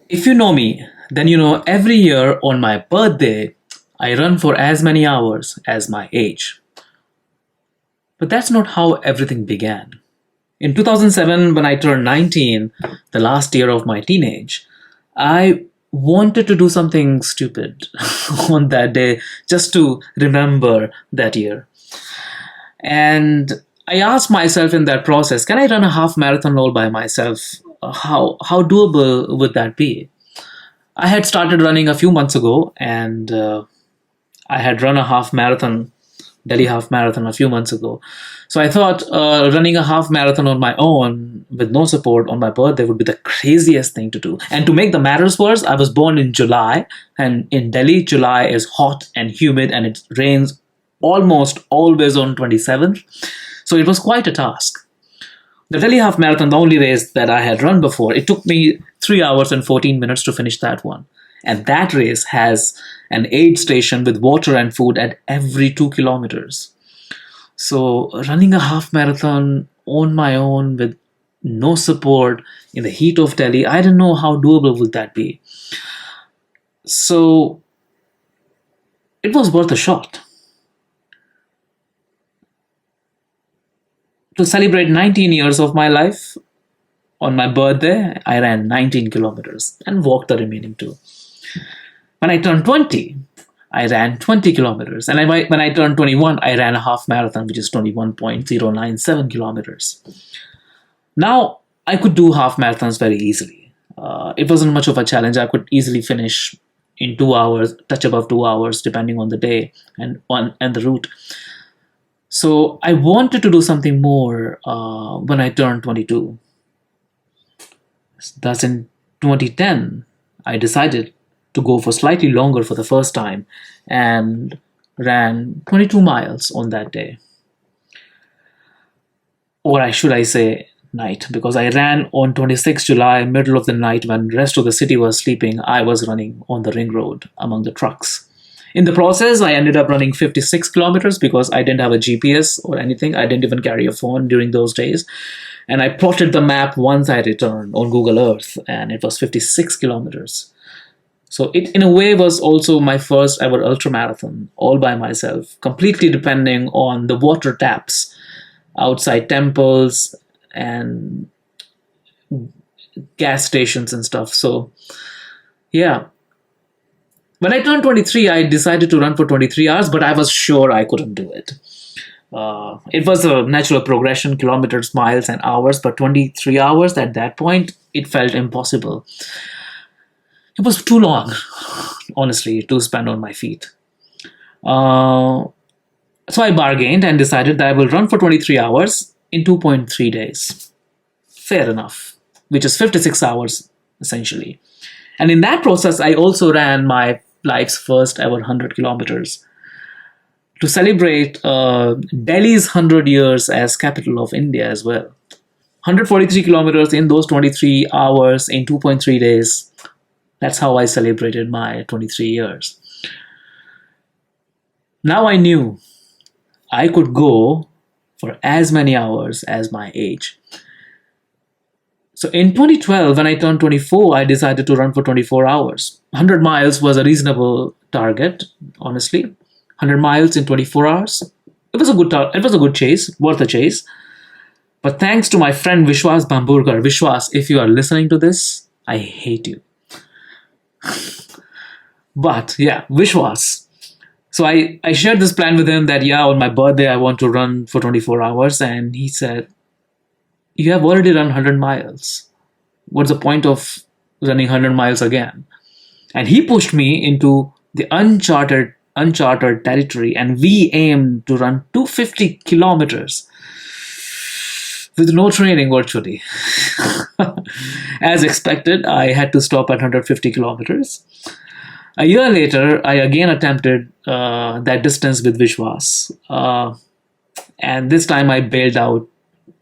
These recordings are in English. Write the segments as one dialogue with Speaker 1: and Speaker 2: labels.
Speaker 1: If you know me, then you know every year on my birthday, I run for as many hours as my age. But that's not how everything began. In 2007, when I turned 19, the last year of my teenage, I wanted to do something stupid on that day just to remember that year. And I asked myself in that process, can I run a half marathon all by myself? How doable would that be? I had started running a few months ago, and I had run a half marathon, Delhi half marathon, a few months ago. So I thought running a half marathon on my own with no support on my birthday would be the craziest thing to do. And to make the matters worse, I was born in July, and in Delhi, July is hot and humid, and it rains almost always on 27th. So it was quite a task. The Delhi Half Marathon, the only race that I had run before, it took me 3 hours and 14 minutes to finish that one. And that race has an aid station with water and food at every 2 kilometers. So running a half marathon on my own with no support in the heat of Delhi, I didn't know how doable would that be. So it was worth a shot. To celebrate 19 years of my life, on my birthday, I ran 19 kilometers and walked the remaining two. When I turned 20, I ran 20 kilometers. And when I turned 21, I ran a half marathon, which is 21.097 kilometers. Now, I could do half marathons very easily. It wasn't much of a challenge. I could easily finish in 2 hours, touch above 2 hours, depending on the day and the route. So I wanted to do something more when I turned 22. Thus, in 2010, I decided to go for slightly longer for the first time and ran 22 miles on that day. Or should I say night, because I ran on 26 July, middle of the night when the rest of the city was sleeping. I was running on the ring road among the trucks. In the process, I ended up running 56 kilometers because I didn't have a GPS or anything. I didn't even carry a phone during those days. And I plotted the map once I returned on Google Earth, and it was 56 kilometers. So it, in a way, was also my first ever ultramarathon, all by myself, completely depending on the water taps outside temples and gas stations and stuff. So, yeah. When I turned 23, I decided to run for 23 hours, but I was sure I couldn't do it. It was a natural progression, kilometers, miles, and hours, but 23 hours at that point, it felt impossible. It was too long, honestly, to spend on my feet. So I bargained and decided that I will run for 23 hours in 2.3 days. Fair enough, which is 56 hours, essentially. And in that process, I also ran my life's first ever 100 kilometers to celebrate Delhi's 100 years as capital of India as well. 143 kilometers in those 23 hours in 2.3 days. That's how I celebrated my 23 years. Now I knew I could go for as many hours as my age. So in 2012, when I turned 24, I decided to run for 24 hours. 100 miles was a reasonable target, honestly. 100 miles in 24 hours. It was a good chase, worth a chase. But thanks to my friend Vishwas Bamburkar, Vishwas, if you are listening to this, I hate you. But yeah, Vishwas. So I shared this plan with him that, on my birthday, I want to run for 24 hours. And he said, you have already run 100 miles. What's the point of running 100 miles again? And he pushed me into the uncharted territory, and we aimed to run 250 kilometers with no training virtually. As expected, I had to stop at 150 kilometers. A year later, I again attempted that distance with Vishwas. And this time I bailed out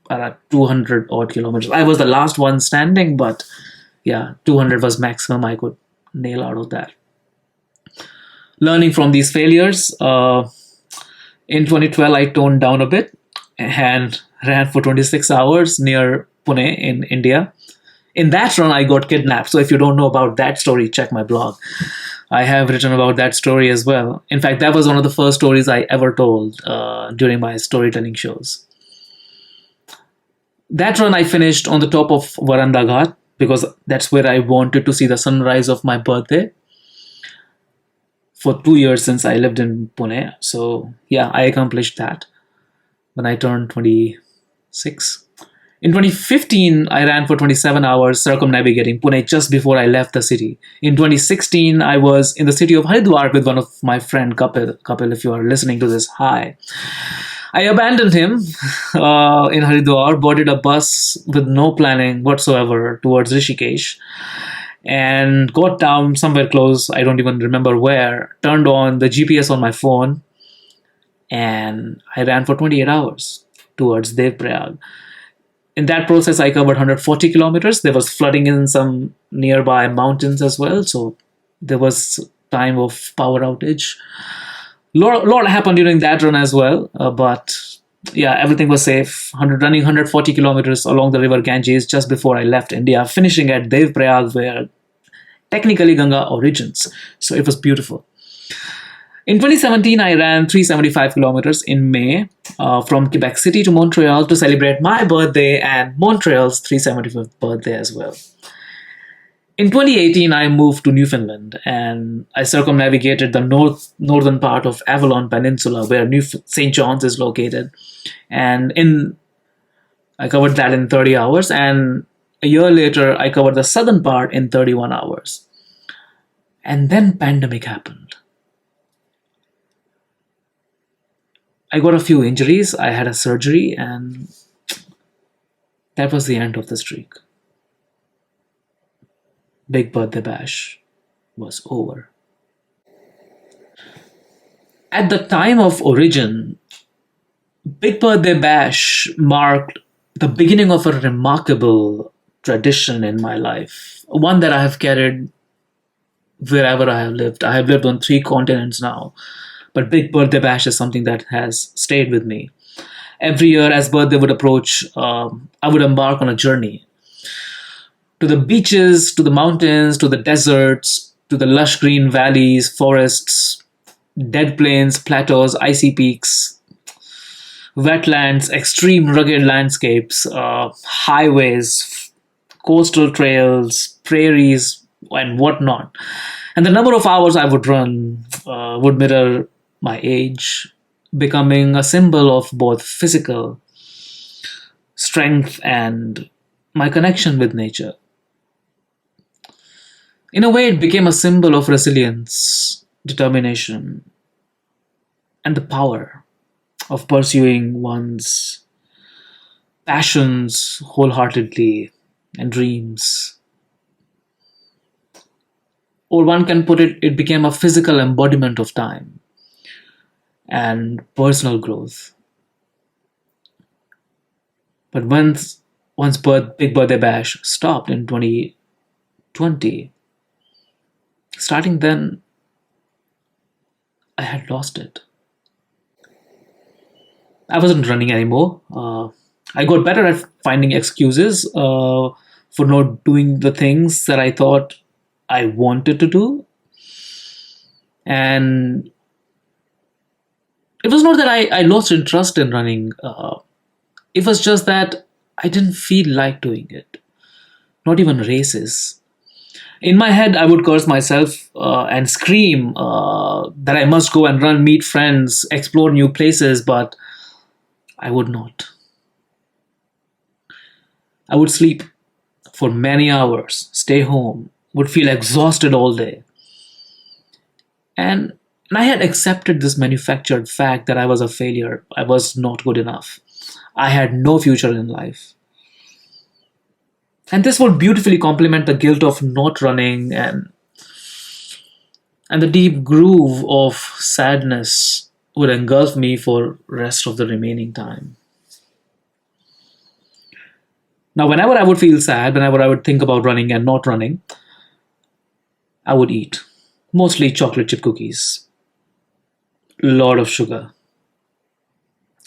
Speaker 1: at 200 odd kilometers. I was the last one standing, but 200 was maximum I could nail out of that. Learning from these failures, in 2012 I toned down a bit and ran for 26 hours near Pune in India. In that run, I got kidnapped. So if you don't know about that story, check my blog. I have written about that story as well. In fact, that was one of the first stories I ever told during my storytelling shows. That run I finished on the top of Varanda Ghat because that's where I wanted to see the sunrise of my birthday for 2 years since I lived in Pune. So yeah, I accomplished that when I turned 26. In 2015, I ran for 27 hours circumnavigating Pune just before I left the city. In 2016, I was in the city of Haridwar with one of my friend Kapil. Kapil, if you are listening to this, hi. I abandoned him in Haridwar, boarded a bus with no planning whatsoever towards Rishikesh, and got down somewhere close, I don't even remember where, turned on the GPS on my phone, and I ran for 28 hours towards Devprayag. In that process, I covered 140 kilometers. There was flooding in some nearby mountains as well, so there was time of power outage. Lot happened during that run as well, but yeah, everything was safe. Running 140 kilometers along the river Ganges just before I left India, finishing at Devprayag, where technically Ganga origins. So it was beautiful. In 2017, I ran 375 kilometers in May from Quebec City to Montreal to celebrate my birthday and Montreal's 375th birthday as well. In 2018, I moved to Newfoundland and I circumnavigated the northern part of Avalon Peninsula where New St. John's is located. And I covered that in 30 hours. And a year later, I covered the southern part in 31 hours. And then pandemic happened. I got a few injuries. I had a surgery and that was the end of the streak. Big Birthday Bash was over. At the time of origin, Big Birthday Bash marked the beginning of a remarkable tradition in my life, one that I have carried wherever I have lived. I have lived on 3 continents now, but Big Birthday Bash is something that has stayed with me. Every year, as birthday would approach, I would embark on a journey to the beaches, to the mountains, to the deserts, to the lush green valleys, forests, dead plains, plateaus, icy peaks, wetlands, extreme rugged landscapes, highways, coastal trails, prairies, and whatnot. And the number of hours I would run would mirror my age, becoming a symbol of both physical strength and my connection with nature. In a way, it became a symbol of resilience, determination, and the power of pursuing one's passions wholeheartedly and dreams. Or one can put it, it became a physical embodiment of time and personal growth. But once Big Birthday Bash stopped in 2020, starting then, I had lost it. I wasn't running anymore. I got better at finding excuses for not doing the things that I thought I wanted to do. And it was not that I lost interest in running. It was just that I didn't feel like doing it. Not even races. In my head, I would curse myself and scream that I must go and run, meet friends, explore new places, but I would not. I would sleep for many hours, stay home, would feel exhausted all day. And I had accepted this manufactured fact that I was a failure. I was not good enough. I had no future in life. And this would beautifully complement the guilt of not running and the deep groove of sadness would engulf me for rest of the remaining time. Now, whenever I would feel sad, whenever I would think about running and not running, I would eat mostly chocolate chip cookies, a lot of sugar,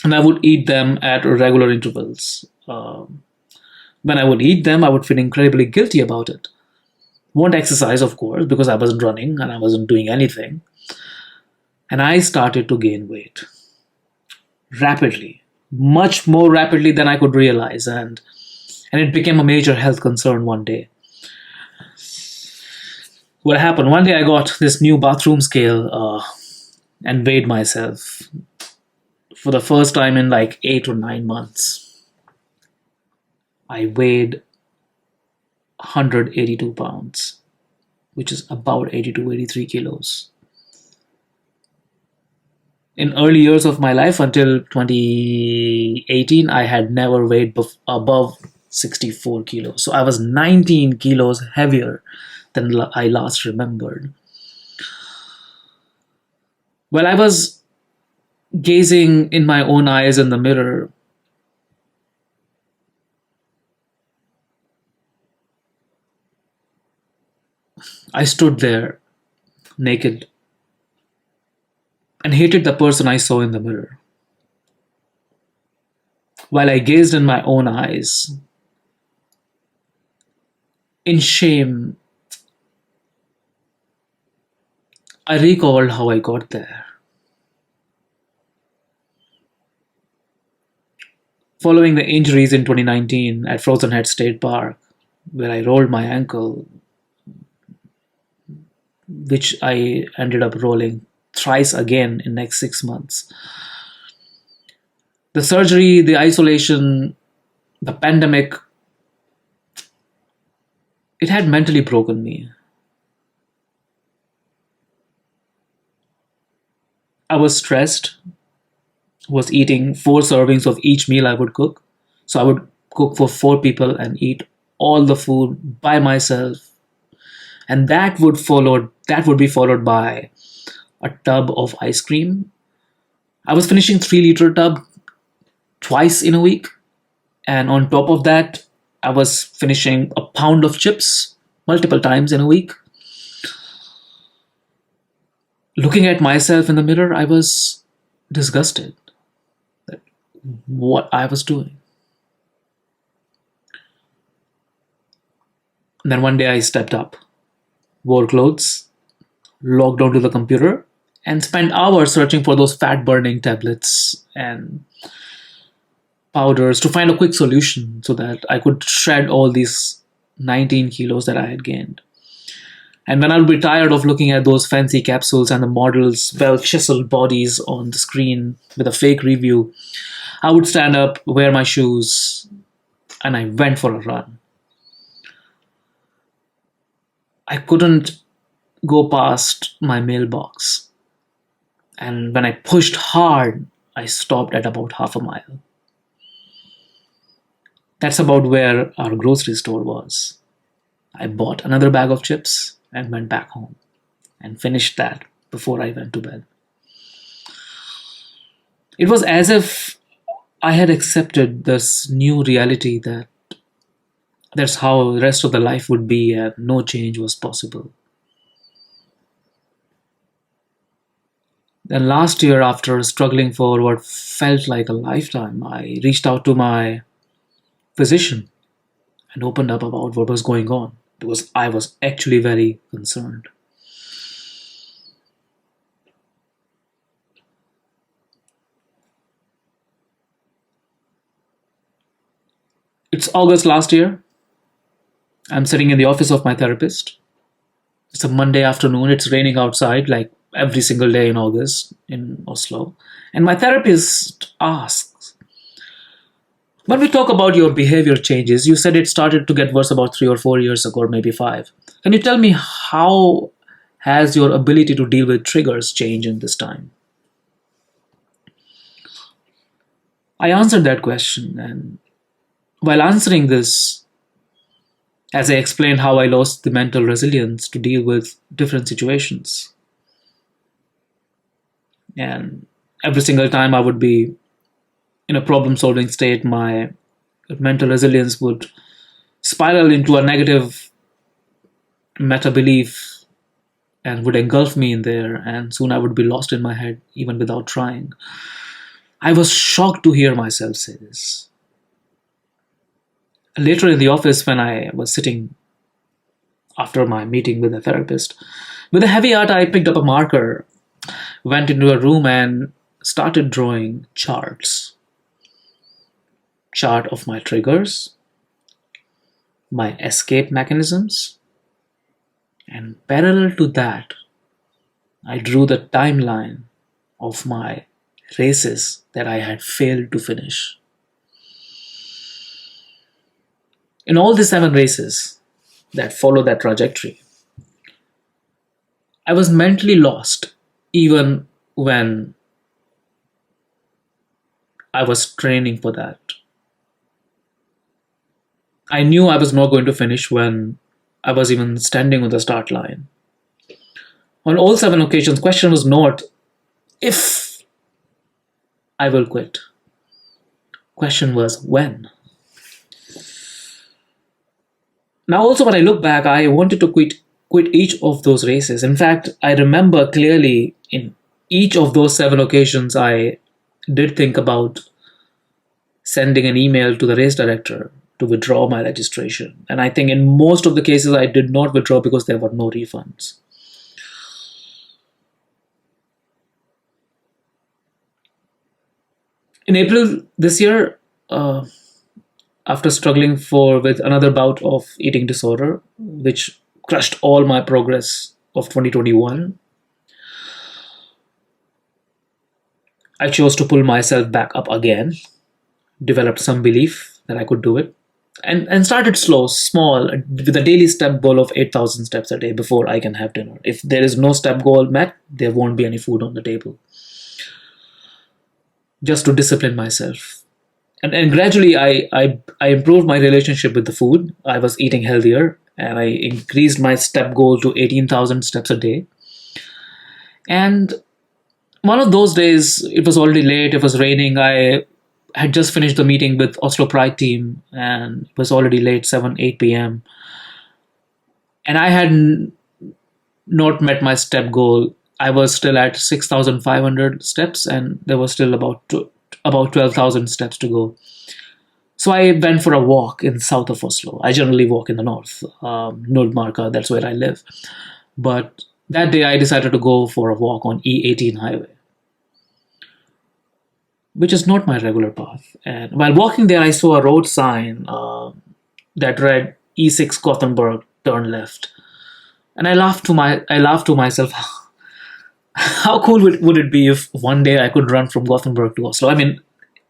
Speaker 1: and I would eat them at regular intervals. When I would eat them, I would feel incredibly guilty about it. Won't exercise, of course, because I wasn't running and I wasn't doing anything. And I started to gain weight rapidly, much more rapidly than I could realize. And it became a major health concern one day. What happened? One day I got this new bathroom scale and weighed myself for the first time in like 8 or 9 months. I weighed 182 pounds, which is about 82, 83 kilos. In early years of my life until 2018, I had never weighed above 64 kilos. So I was 19 kilos heavier than I last remembered. While I was gazing in my own eyes in the mirror, I stood there naked and hated the person I saw in the mirror. While I gazed in my own eyes, in shame, I recalled how I got there. Following the injuries in 2019 at Frozen Head State Park, where I rolled my ankle, which I ended up rolling thrice again in next 6 months. The surgery, the isolation, the pandemic, it had mentally broken me. I was stressed, was eating 4 servings of each meal I would cook. So I would cook for 4 people and eat all the food by myself. And that would be followed by a tub of ice cream. I was finishing 3 liter tub twice in a week. And on top of that, I was finishing a pound of chips multiple times in a week. Looking at myself in the mirror, I was disgusted at what I was doing. And then one day I stepped up, wore clothes, logged onto the computer, and spent hours searching for those fat burning tablets and powders to find a quick solution so that I could shred all these 19 kilos that I had gained. And when I would be tired of looking at those fancy capsules and the models' well chiseled bodies on the screen with a fake review, I would stand up, wear my shoes, and I went for a run. I couldn't go past my mailbox. And when I pushed hard, I stopped at about half a mile. That's about where our grocery store was. I bought another bag of chips and went back home and finished that before I went to bed. It was as if I had accepted this new reality that that's how the rest of the life would be and no change was possible. Then last year, after struggling for what felt like a lifetime, I reached out to my physician and opened up about what was going on because I was actually very concerned. It's August last year. I'm sitting in the office of my therapist. It's a Monday afternoon. It's raining outside like every single day in August in Oslo. And my therapist asks, when we talk about your behavior changes, you said it started to get worse about 3 or 4 years ago, or maybe 5. Can you tell me how has your ability to deal with triggers changed in this time? I answered that question, and while answering this, as I explained how I lost the mental resilience to deal with different situations, and every single time I would be in a problem solving state, my mental resilience would spiral into a negative meta belief and would engulf me in there, and soon I would be lost in my head even without trying. I was shocked to hear myself say this. Later in the office, when I was sitting after my meeting with the therapist, with a heavy heart, I picked up a marker, went into a room, and started drawing chart of my triggers, my escape mechanisms, and parallel to that, I drew the timeline of my races that I had failed to finish. In all the 7 races that follow that trajectory, I was mentally lost even when I was training for that. I knew I was not going to finish when I was even standing on the start line. On all 7 occasions, question was not if I will quit. Question was when. Now also when I look back, I wanted to quit each of those races. In fact, I remember clearly in each of those 7 occasions I did think about sending an email to the race director to withdraw my registration. And I think in most of the cases I did not withdraw because there were no refunds. In April this year, after struggling with another bout of eating disorder, which crushed all my progress of 2021, I chose to pull myself back up again, developed some belief that I could do it, and started slow, small, with a daily step goal of 8,000 steps a day before I can have dinner. If there is no step goal met, there won't be any food on the table. Just to discipline myself. And gradually I improved my relationship with the food. I was eating healthier and I increased my step goal to 18,000 steps a day. And one of those days, it was already late, it was raining. I had just finished the meeting with Oslo Pride team and it was already late, 7, 8 p.m. And I had not met my step goal. I was still at 6,500 steps and there was still about 12,000 steps to go. So I went for a walk in south of Oslo. I generally walk in the north, Nordmarka, that's where I live. But that day I decided to go for a walk on E18 highway, which is not my regular path. And while walking there, I saw a road sign that read E6 Gothenburg, turn left. And I laughed to myself, how cool would it be if one day I could run from Gothenburg to Oslo? I mean,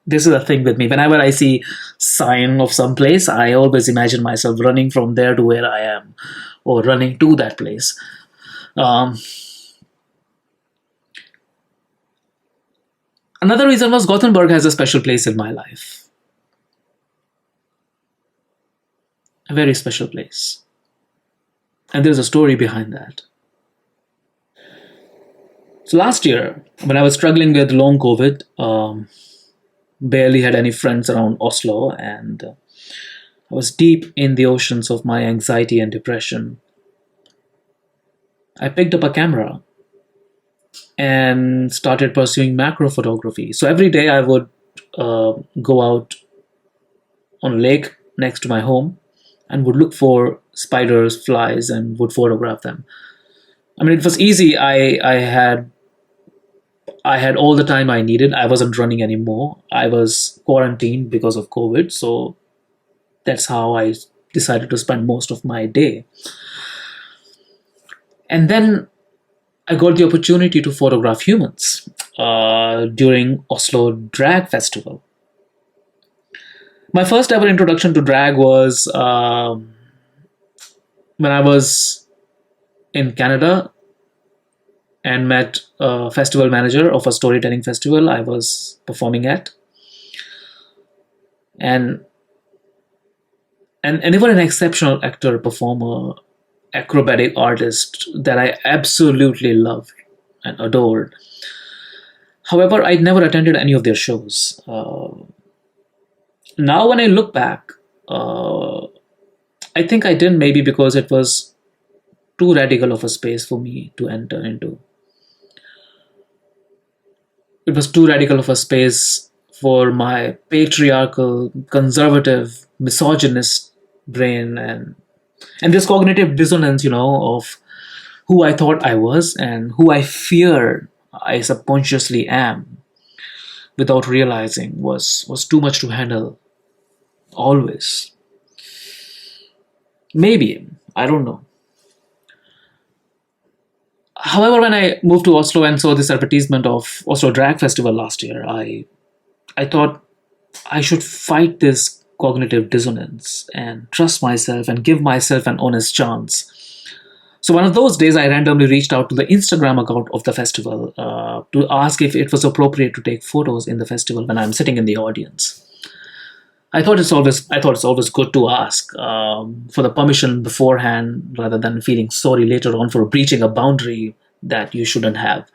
Speaker 1: this is a thing with me. Whenever I see sign of some place, I always imagine myself running from there to where I am, or running to that place. Um, Another reason was Gothenburg has a special place in my life, a very special place, and there's a story behind that. So last year, when I was struggling with long COVID, barely had any friends around Oslo, and I was deep in the oceans of my anxiety and depression. I picked up a camera and started pursuing macro photography. So every day I would go out on a lake next to my home and would look for spiders, flies, and would photograph them. I mean, it was easy. I had all the time I needed. I wasn't running anymore. I was quarantined because of COVID, so that's how I decided to spend most of my day. And then I got the opportunity to photograph humans during Oslo Drag Festival. My first ever introduction to drag was when I was in Canada and met a festival manager of a storytelling festival I was performing at. And they were an exceptional actor, performer, acrobatic artist that I absolutely loved and adored. However, I never attended any of their shows. Now, when I look back, I think I didn't, maybe because it was too radical of a space for me to enter into. It was too radical of a space for my patriarchal, conservative, misogynist brain, and this cognitive dissonance, of who I thought I was and who I feared I subconsciously am without realizing was too much to handle always. Maybe, I don't know. However, when I moved to Oslo and saw this advertisement of Oslo Drag Festival last year, I thought I should fight this cognitive dissonance and trust myself and give myself an honest chance. So one of those days, I randomly reached out to the Instagram account of the festival to ask if it was appropriate to take photos in the festival when I'm sitting in the audience. I thought it's always good to ask for the permission beforehand rather than feeling sorry later on for breaching a boundary that you shouldn't have.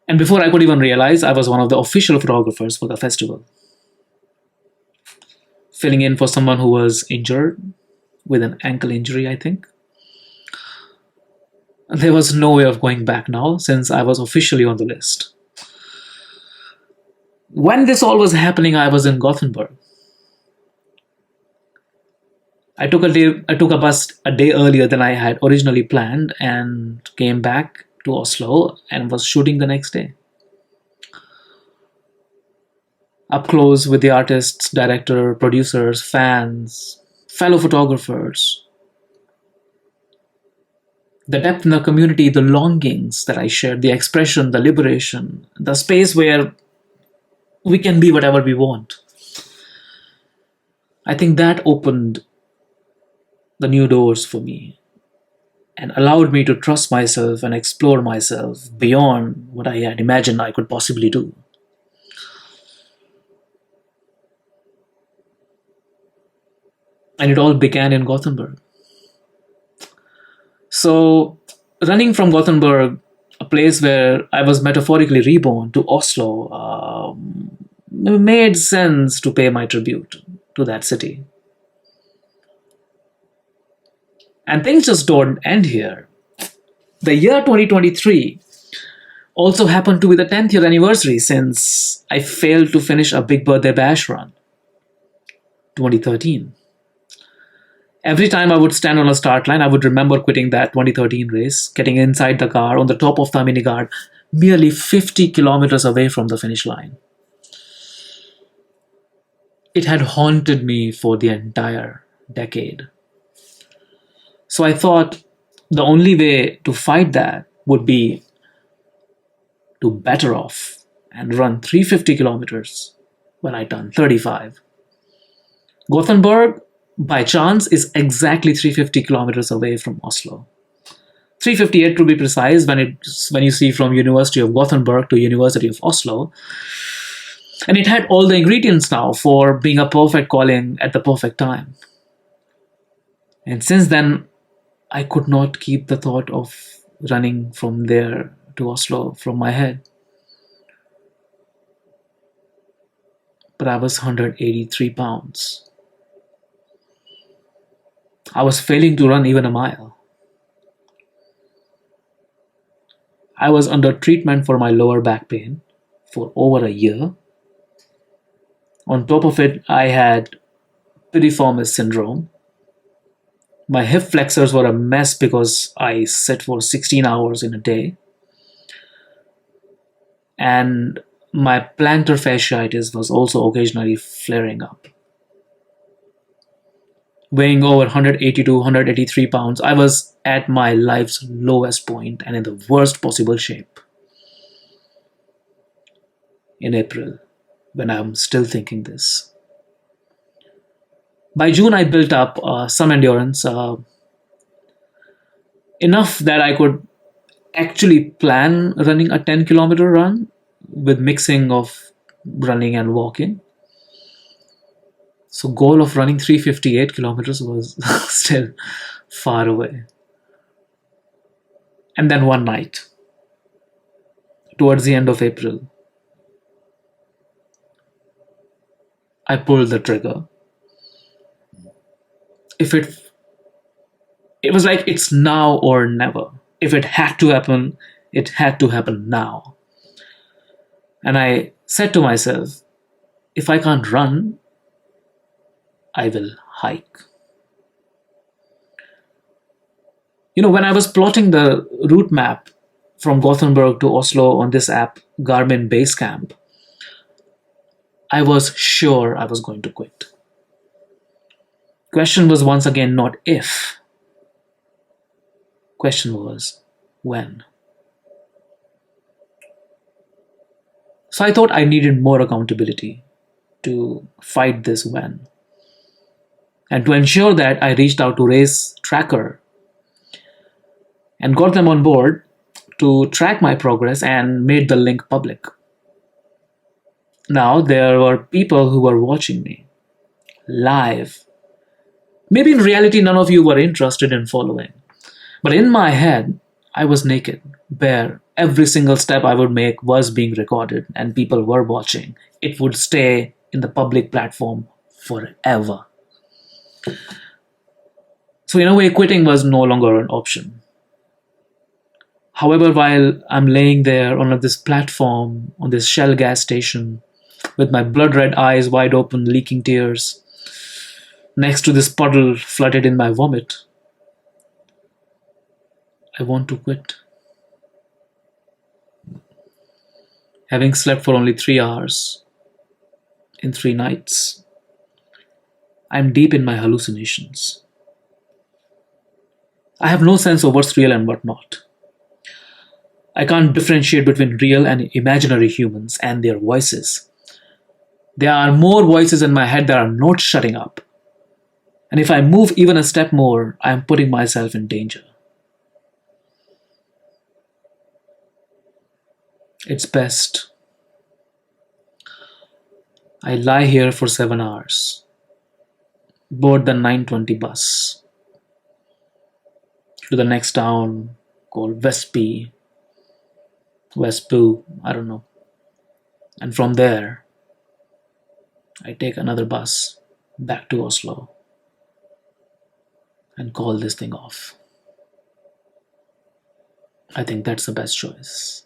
Speaker 1: And before I could even realize, I was one of the official photographers for the festival, filling in for someone who was injured with an ankle injury, I think. There was no way of going back now since I was officially on the list. When this all was happening, I was in Gothenburg. I took a bus a day earlier than I had originally planned and came back to Oslo and was shooting the next day. Up close with the artists, director, producers, fans, fellow photographers. The depth in the community, the longings that I shared, the expression, the liberation, the space where we can be whatever we want. I think that opened the new doors for me and allowed me to trust myself and explore myself beyond what I had imagined I could possibly do. And it all began in Gothenburg. So, running from Gothenburg, a place where I was metaphorically reborn, to Oslo, made sense to pay my tribute to that city. And things just don't end here. The year 2023 also happened to be the 10th year anniversary since I failed to finish a big birthday bash run, 2013. Every time I would stand on a start line, I would remember quitting that 2013 race, getting inside the car on the top of Tamhini Ghat, merely 50 kilometers away from the finish line. It had haunted me for the entire decade. So I thought the only way to fight that would be to better off and run 350 kilometers when I turn 35. Gothenburg, by chance, is exactly 350 kilometers away from Oslo. 358 to be precise when you see from University of Gothenburg to University of Oslo. And it had all the ingredients now for being a perfect calling at the perfect time. And since then, I could not keep the thought of running from there to Oslo from my head. But I was 183 pounds. I was failing to run even a mile. I was under treatment for my lower back pain for over a year. On top of it, I had Piriformis Syndrome. My hip flexors were a mess because I sit for 16 hours in a day. And my plantar fasciitis was also occasionally flaring up. Weighing over 180 to 183 pounds, I was at my life's lowest point and in the worst possible shape. In April, when I'm still thinking this. By June, I built up some endurance, enough that I could actually plan running a 10-kilometer run with mixing of running and walking. So goal of running 358 kilometers was still far away. And then one night, towards the end of April, I pulled the trigger. It was like it's now or never. If it had to happen, it had to happen now. And I said to myself, if I can't run, I will hike. When I was plotting the route map from Gothenburg to Oslo on this app, Garmin Basecamp, I was sure I was going to quit. Question was once again not if, question was when. So I thought I needed more accountability to fight this when. And to ensure that, I reached out to Race Tracker and got them on board to track my progress and made the link public. Now there were people who were watching me live. Maybe in reality, none of you were interested in following. But in my head, I was naked, bare. Every single step I would make was being recorded, and people were watching. It would stay in the public platform forever. So, in a way, quitting was no longer an option. However, while I'm laying there on this platform, on this Shell gas station, with my blood red eyes wide open, leaking tears, next to this puddle flooded in my vomit, I want to quit. Having slept for only 3 hours in 3 nights, I'm deep in my hallucinations. I have no sense of what's real and what not. I can't differentiate between real and imaginary humans and their voices. There are more voices in my head that are not shutting up. And if I move even a step more, I am putting myself in danger. It's best I lie here for 7 hours, board the 9:20 bus to the next town called Westpoo, I don't know. And from there, I take another bus back to Oslo and call this thing off. I think that's the best choice.